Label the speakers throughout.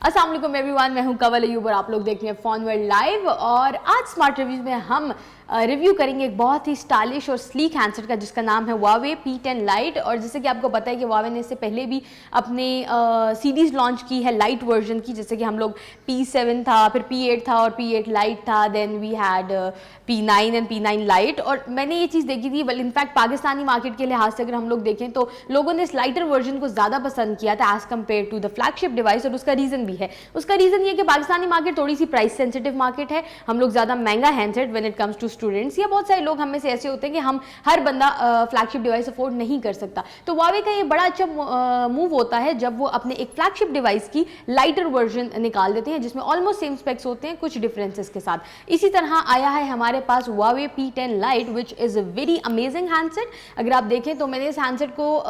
Speaker 1: अस्सलाम वालेकुम एवरीवन, मैं हूं कवल अयूब और आप लोग देख रहे हैं फोन वर्ल्ड लाइव। और आज स्मार्ट रिव्यूज में हम रिव्यू करेंगे एक बहुत ही स्टाइलिश और स्लीक हैंडसेट का जिसका नाम है Huawei P10 Lite। और जैसे कि आपको पता है कि Huawei ने इससे पहले भी अपने सीरीज लॉन्च की है लाइट वर्जन की, जैसे कि हम लोग P7 था, फिर P8 था और P8 Lite था, then we had P9 and P9 Lite। और मैंने ये चीज़ देखी थी, इनफैक्ट पाकिस्तानी मार्केट के लिहाज से अगर हम लोग देखें तो लोगों ने इस लाइटर वर्जन को ज़्यादा पसंद किया था as compare to the flagship device. और उसका रीज़न भी है, उसका रीज़न ये कि पाकिस्तानी मार्केट थोड़ी सी प्राइस सेंसिटिव मार्केट है। हम लोग ज़्यादा महंगा handset when it comes to students, या बहुत सारे लोग हम में से ऐसे होते हैं कि हम हर बंदा फ्लैगशिप डिवाइस अफोर्ड नहीं कर सकता। तो Huawei का ये बड़ा अच्छा मूव होता है जब वो अपने एक फ्लैगशिप डिवाइस की लाइटर वर्जन निकाल देते हैं जिसमें ऑलमोस्ट सेम स्पेक्स होते हैं कुछ डिफरेंसेस के साथ। इसी तरह आया है हमारे पास Huawei P10 Lite which is a very amazing handset. अगर आप देखें तो मैंने इस हैंडसेट को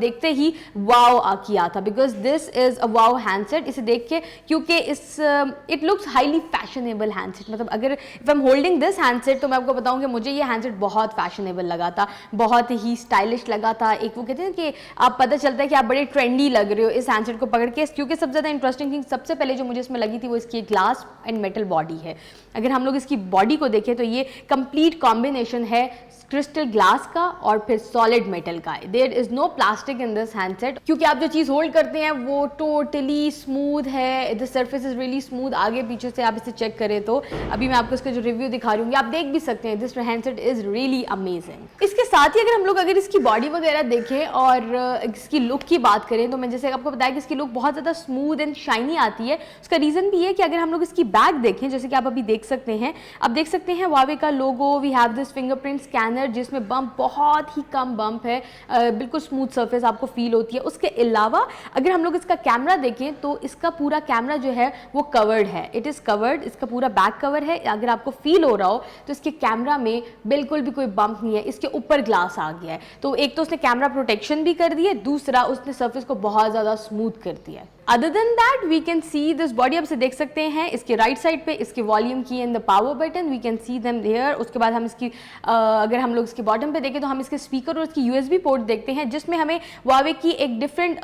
Speaker 1: देखते ही वाव किया था, because this is a wow handset. इसे देख के, क्योंकि it looks highly fashionable handset. मतलब अगर if I am holding this handset तो मैं आपको बताऊं कि मुझे ये हैंडसेट बहुत फैशनेबल लगा था, बहुत ही स्टाइलिश लगा था। एक वो कहते हैं कि आप पता चलता है कि आप बड़े ट्रेंडी लग रहे हो इस हैंडसेट को पकड़ के। क्योंकि सबसे ज़्यादा इंटरेस्टिंग थिंग सबसे पहले जो मुझे इसमें लगी थी वो इसकी ग्लास एंड मेटल बॉडी है। अगर हम लोग इसकी बॉडी को देखें तो ये कंप्लीट कॉम्बिनेशन है क्रिस्टल ग्लास का और फिर सॉलिड मेटल का। There is no plastic in this handset, क्योंकि आप जो चीज़ होल्ड करते हैं वो टोटली स्मूथ है। The surface is really smooth. आगे पीछे से आप इसे चेक करें तो अभी मैं आपको इसका जो रिव्यू दिखा रही हूँ आप देख भी सकते हैं। This handset is really amazing. इसके साथ ही अगर हम लोग इसकी बॉडी वगैरह देखें और इसकी लुक की बात करें तो मैं जैसे आपको बताया कि इसकी लुक बहुत ज़्यादा स्मूथ एंड शाइनी आती है। उसका रीज़न भी है कि अगर हम लोग इसकी बैक देखें, जैसे कि आप अभी देख सकते हैं, आप देख सकते हैं Huawei का logo, we have this fingerprint scanner जिसमें बम्प बहुत ही कम बम्प है, बिल्कुल स्मूथ सरफेस आपको फील होती है। उसके अलावा अगर हम लोग इसका कैमरा देखें तो इसका पूरा कैमरा जो है वो कवर्ड है, इट इज़ कवर्ड, इसका पूरा बैक कवर है। अगर आपको फील हो रहा हो तो इसके कैमरा में बिल्कुल भी कोई बम्प नहीं है, इसके ऊपर ग्लास आ गया है। तो एक तो उसने कैमरा प्रोटेक्शन भी कर दी है, दूसरा उसने सरफेस को बहुत ज़्यादा स्मूथ कर दिया है। Other than that we can see this body, आप इसे देख सकते हैं इसके राइट साइड पे इसके वॉल्यूम की and the power button, we can see them there. उसके बाद हम इसकी अगर हम लोग इसके बॉटम पे देखें तो हम इसके स्पीकर और इसकी USB पोर्ट देखते हैं, जिसमें हमें Huawei की एक डिफरेंट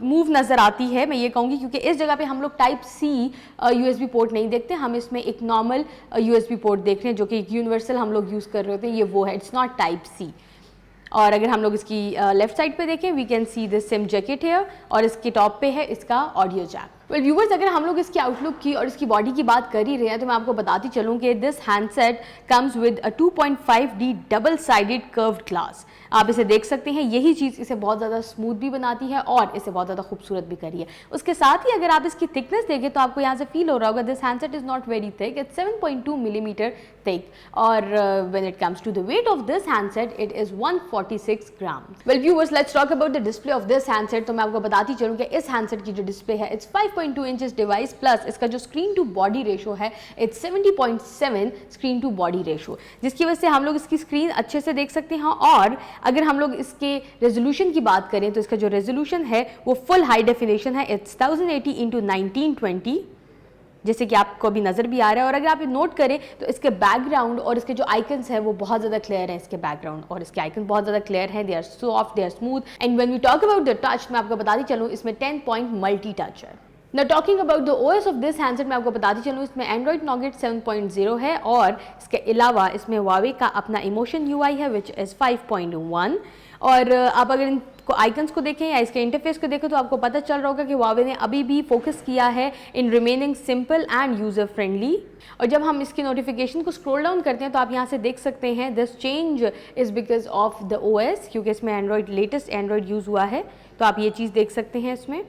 Speaker 1: मूव नज़र आती है। मैं ये कहूँगी क्योंकि इस जगह पे हम लोग टाइप C USB पोर्ट नहीं देखते, हम इसमें एक नॉर्मल USB पोर्ट देख रहे हैं जो कि एक यूनिवर्सल हम लोग यूज़ कर रहे होते हैं, ये वो है, इट्स नॉट टाइप C। और अगर हम लोग इसकी लेफ्ट साइड पे देखें we can see this sim jacket है और इसके टॉप पे है इसका ऑडियो जैक। वेल व्यूवर्स, अगर हम लोग इसकी आउटलुक की और इसकी बॉडी की बात कर ही रहे हैं तो मैं आपको बताती चलूँ कि this handset comes with a 2.5D double sided curved glass. आप इसे देख सकते हैं, यही चीज़ इसे बहुत ज़्यादा स्मूथ भी बनाती है और इसे बहुत ज़्यादा खूबसूरत भी करी है। उसके साथ ही अगर आप इसकी थिकनेस देखें तो आपको यहाँ से फील हो रहा होगा this handset is not very thick, it's 7.2 millimetre thick. और when it comes to the weight of this handset it is 146 gram. Well viewers, let's talk about the display of this handset. तो मैं आपको बताती चलूँ कि इस handset की जो डिस्प्ले है इट्स 5.2 इंचेस डिवाइस प्लस इसका जो स्क्रीन टू बॉडी रेशो है it's 70.7 screen to body ratio, जिसकी वजह से हम लोग इसकी स्क्रीन अच्छे से देख सकते हैं। और अगर हम लोग इसके रेजोल्यूशन की बात करें तो इसका जो रेजोल्यूशन है वो फुल हाई डेफिनेशन है, इट्स 1080 इंटू 1920, जैसे कि आपको अभी नज़र भी आ रहा है। और अगर आप नोट करें तो इसके बैकग्राउंड और इसके जो आइकन्स हैं वो बहुत ज़्यादा क्लियर है। इसके बैकग्राउंड और इसके आइकन बहुत ज़्यादा क्लियर हैं, they are soft, they are smooth. And when we talk about the touch, मैं आपको बताती चलूँ इसमें 10 पॉइंट मल्टी टच है। Now talking about the OS of this handset, मैं आपको बताती चलूँ इसमें Android Nougat 7.0 है और इसके अलावा इसमें Huawei का अपना Emotion UI है which is 5.1। और आप अगर इनको आइकन्स को देखें या इसके इंटरफेस को देखें तो आपको पता चल रहा होगा कि Huawei ने अभी भी फोकस किया है in remaining simple end user friendly. और जब हम इसकी नोटिफिकेशन को स्क्रॉल डाउन करते हैं तो आप यहाँ से देख सकते हैं this change is because of the OS, क्योंकि इसमें एंड्रॉयड लेटेस्ट एंड्रॉयड यूज़ हुआ है, तो आप ये चीज़ देख सकते हैं इसमें।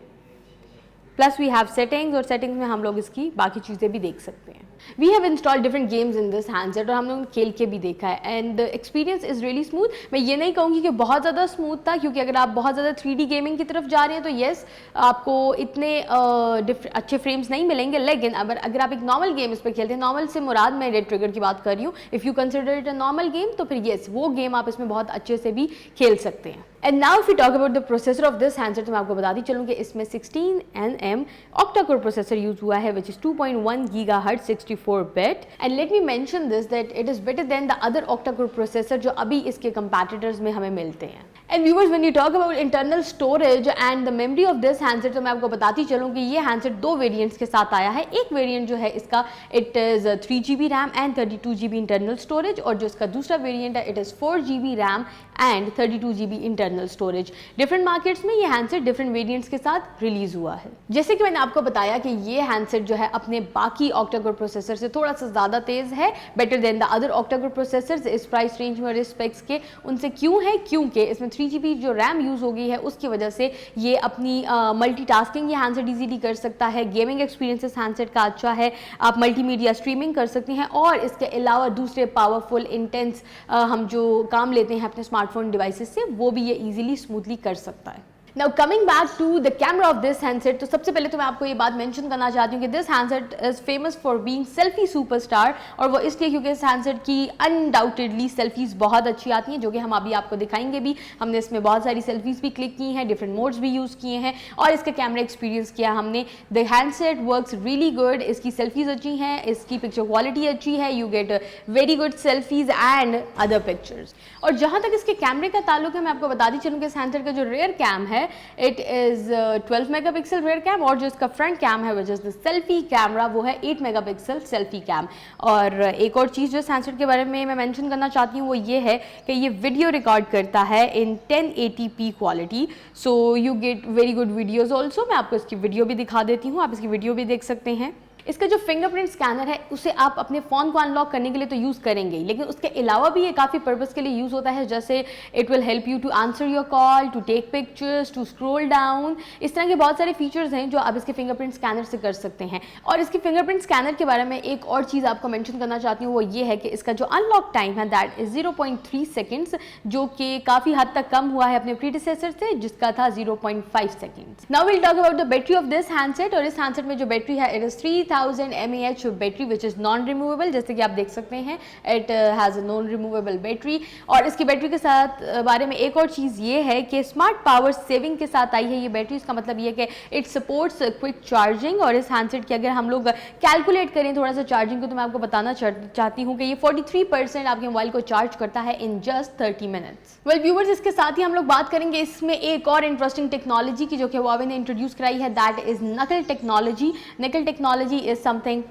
Speaker 1: प्लस वी हैव सेटिंग्स और सेटिंग्स में हम लोग इसकी बाकी चीज़ें भी देख सकते हैं। We have installed different games in this handset और हम लोगों ने खेल के भी देखा है and the experience is really smooth. मैं ये नहीं कहूँगी कि बहुत ज़्यादा स्मूथ था, क्योंकि अगर आप बहुत ज़्यादा 3D गेमिंग की तरफ जा रहे हैं तो येस आपको इतने अच्छे फ्रेम्स नहीं मिलेंगे। लेकिन अगर आप एक नॉर्मल गेम इस पर खेलते हैं, नॉर्मल से मुराद मैं रेड ट्रिगर की बात कर रही हूँ, if you consider it a normal game, तो फिर येस वो गेम आप इसमें बहुत अच्छे से भी खेल सकते हैं। And now if you talk about the processor of this handset, तो मैं आपको बताती चलूँ कि इसमें 16nm octa core processor use हुआ है, which is 2.1 GHz 64 bit. And let me mention this that it is better than the other octa core processor जो अभी इसके कंपैटिटर्स में हमें मिलते हैं। And viewers, when you talk about internal storage and the memory of this handset, तो मैं आपको बताती चलूँ कि ये हैंडसेट दो वेरिएंट्स के साथ आया है। एक वेरिएंट जो है इसका it is 3GB RAM and 32GB internal storage, और जो इसका दूसरा वेरिएंट है it is 4GB RAM and 32GB internal storage. Different markets में ये हैंडसेट डिफरेंट वेरिएंट्स के साथ रिलीज हुआ है। जैसे कि मैंने आपको बताया कि ये हैंडसेट जो है अपने बाकी ऑक्टा कोर प्रोसेसर से थोड़ा सा ज्यादा तेज है, better than the other octa core processors इस प्राइस रेंज में और इस स्पेक्स के उनसे। क्यों है? क्योंकि इसमें 3GB जो रैम यूज हो गई है उसकी वजह से ये अपनी मल्टीटास्किंग ये हैंडसेट इजीली कर सकता है। गेमिंग एक्सपीरियंस इस हैंडसेट का अच्छा है, आप मल्टीमीडिया स्ट्रीमिंग कर सकती हैं, और इसके अलावा दूसरे पावरफुल इंटेंस हम जो काम लेते हैं अपने स्मार्टफोन डिवाइसेस से, वो भी ये इजीली स्मूथली कर सकता है। Now coming back to the camera of this handset, तो सबसे पहले तो मैं आपको ये बात मेंशन करना चाहती हूँ कि this handset is famous for being selfie superstar, और वो इसलिए क्योंकि इस handset की undoubtedly selfies बहुत अच्छी आती हैं, जो कि हम अभी आपको दिखाएंगे भी। हमने इसमें बहुत सारी selfies भी क्लिक की हैं, डिफरेंट मोड्स भी यूज़ किए हैं, और इसका कैमरा एक्सपीरियंस किया हमने। The handset works really good, इसकी selfies अच्छी हैं, इसकी पिक्चर क्वालिटी अच्छी है, you get very good selfies and other pictures। और जहाँ तक इसके कैमरे का ताल्लुक है, मैं आपको बताती चलूँ कि इस हैंडसेट का जो रेयर कैम है it is 12 megapixel rear cam, और जो इसका फ्रंट कैम है which is the selfie camera वो है 8 मेगापिक्सल सेल्फी कैम। और एक और चीज़ जो इस हैंडसेट के बारे में मैं मेंशन करना चाहती हूँ वो ये है कि ये वीडियो रिकॉर्ड करता है इन 1080p quality, so you get very good videos also. मैं आपको इसकी वीडियो भी दिखा देती हूँ, आप इसकी वीडियो भी देख सकते हैं। इसका जो फिंगरप्रिंट स्कैनर है उसे आप अपने फ़ोन को अनलॉक करने के लिए तो यूज़ करेंगे ही, लेकिन उसके अलावा भी ये काफ़ी पर्पज़ के लिए यूज़ होता है, जैसे it will help you to answer your call, to take pictures, to scroll down. इस तरह के बहुत सारे फीचर्स हैं जो आप इसके फिंगरप्रिंट स्कैनर से कर सकते हैं। और इसके फिंगरप्रिंट स्कैनर के बारे में एक और चीज़ आपको मेंशन करना चाहती हूँ, वो ये है कि इसका जो अनलॉक टाइम है दैट इज़ 0.3 सेकेंड्स, जो कि काफ़ी हद तक कम हुआ है अपने प्रीडिसेसर से जिसका था 0.5 seconds. Now will talk about the battery of this handset, और इस हैंडसेट में जो बैटरी है it is 3000 mAh battery which is non removable. जैसे कि आप देख सकते हैं it has a non removable battery. और इसकी बैटरी के साथ बारे में एक और चीज़ ये है कि स्मार्ट पावर सेविंग के साथ आई है ये बैटरी। इसका मतलब ये है कि इट सपोर्ट्स क्विक चार्जिंग, और इस हैंडसेट की अगर हम लोग कैलकुलेट करें थोड़ा सा चार्जिंग को, तो मैं आपको बताना चाहती हूँ कि ये 43% आपके मोबाइल को चार्ज करता है in just 30 minutes. Well viewers, इसके साथ ही हम लोग बात करेंगे इसमें एक और इंटरेस्टिंग टेक्नोलॉजी की जो कि Huawei ने इंट्रोड्यूस कराई है, दैट इज नकल टेक्नोलॉजी। नकल टेक्नोलॉजी इज समथिंग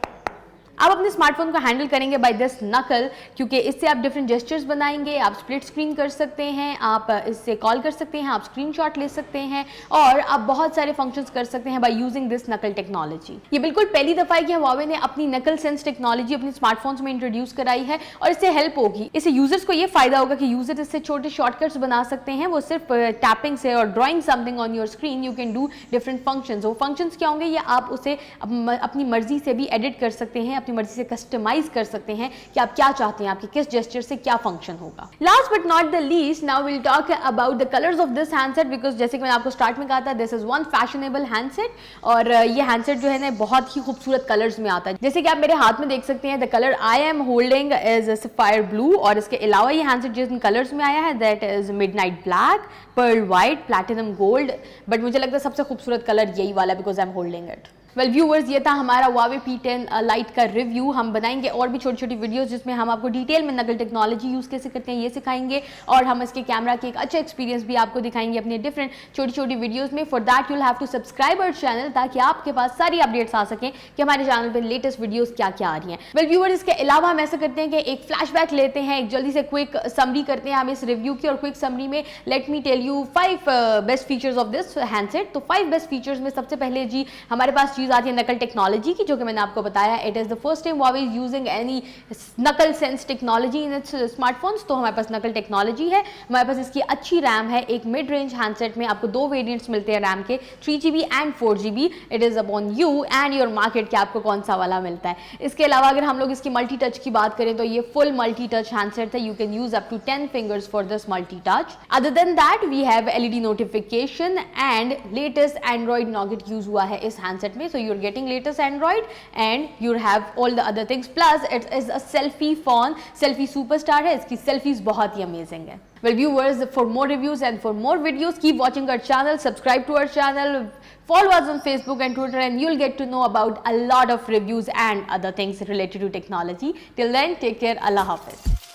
Speaker 1: आप अपने स्मार्टफोन को हैंडल करेंगे बाय दिस नकल, क्योंकि इससे आप डिफरेंट जेस्चर्स बनाएंगे, आप स्प्लिट स्क्रीन कर सकते हैं, आप इससे कॉल कर सकते हैं, आप स्क्रीनशॉट ले सकते हैं, और आप बहुत सारे फंक्शंस कर सकते हैं बाय यूजिंग दिस नकल टेक्नोलॉजी। ये बिल्कुल पहली दफा है कि Huawei ने अपनी नकल सेंस टेक्नोलॉजी अपने स्मार्टफोन्स में इंट्रोड्यूस कराई है, और इससे हेल्प होगी, इससे यूजर्स को ये फायदा होगा कि यूजर इससे छोटे शॉर्टकट्स बना सकते हैं। वो सिर्फ टैपिंग से और drawing something on your screen you can do different functions. वो फंक्शंस क्या होंगे, ये आप उसे अपनी मर्जी से भी एडिट कर सकते हैं, अपनी मर्जी से कस्टमाइज कर सकते हैं कि आप क्या चाहते हैं, आपके किस जेस्चर से क्या फंक्शन होगा। Last but not the least, now will talk about the colours of this handset, because जैसे कि मैंने आपको स्टार्ट में कहा था this is one fashionable handset, और ये हैंडसेट जो है ना बहुत ही खूबसूरत कलर्स में आता है। जैसे कि आप मेरे हाथ में देख सकते हैं the colour I am holding is sapphire blue, और इसके अलावा ये हैंडसेट जिन कलर्स में आया है that is midnight black, pearl white, platinum gold, but मुझे लगता है सबसे खूबसूरत कलर यही वाला because I am holding it. Well viewers, ये था हमारा Huawei P10 Lite का रिव्यू। हम बनाएंगे और भी छोटी छोटी वीडियोस जिसमें हम आपको डिटेल में नकल टेक्नोलॉजी यूज़ कैसे करते हैं ये सिखाएंगे, और हम इसके कैमरा के एक अच्छा एक्सपीरियंस भी आपको दिखाएंगे अपने डिफरेंट छोटी छोटी वीडियोस में। For that you'll have to subscribe our channel, ताकि आपके पास सारी अपडेट्स आ सकें कि हमारे चैनल पर लेटेस्ट वीडियोज़ क्या क्या आ रही हैं। वेल व्यूअर्स, इसके अलावा हम ऐसा करते हैं कि एक फ्लैशबैक लेते हैं, एक जल्दी से क्विक समरी करते हैं हम इस रिव्यू की, और क्विक समरी में let me tell you 5 best features of this handset. तो 5 बेस्ट फीचर्स में सबसे पहले जी हमारे पास चीज़ आती है नकल टेक्नोलॉजी की, जो कि मैंने आपको बताया it is the first time Huawei is using any नकल sense technology in its smartphones. तो हमारे पास नकल टेक्नोलॉजी है, हमारे पास इसकी अच्छी रैम है। एक मिड रेंज हैंडसेट में आपको 2 वेरिएंट्स मिलते हैं रैम के, 3GB and 4GB। It is upon you and your market कि आपको कौन सा वाला मिलता है। इसके अलावा अगर हम लोग इसकी मल्टी टच की बात करें तो ये फुल मल्टी टच हैंडसेट है, you can use up to 10 fingers for this multi touch. Other than that we have LED notification and latest Android Nougat use हुआ है इस हैंडसेट में, में. So you're getting latest Android and you have all the other things. Plus it is a selfie phone, selfie superstar है, इसकी selfies बहुत ही amazing है. Well viewers, for more reviews and for more videos, keep watching our channel, subscribe to our channel, follow us on Facebook and Twitter, and you'll get to know about a lot of reviews and other things related to technology. Till then, take care. Allah Hafiz.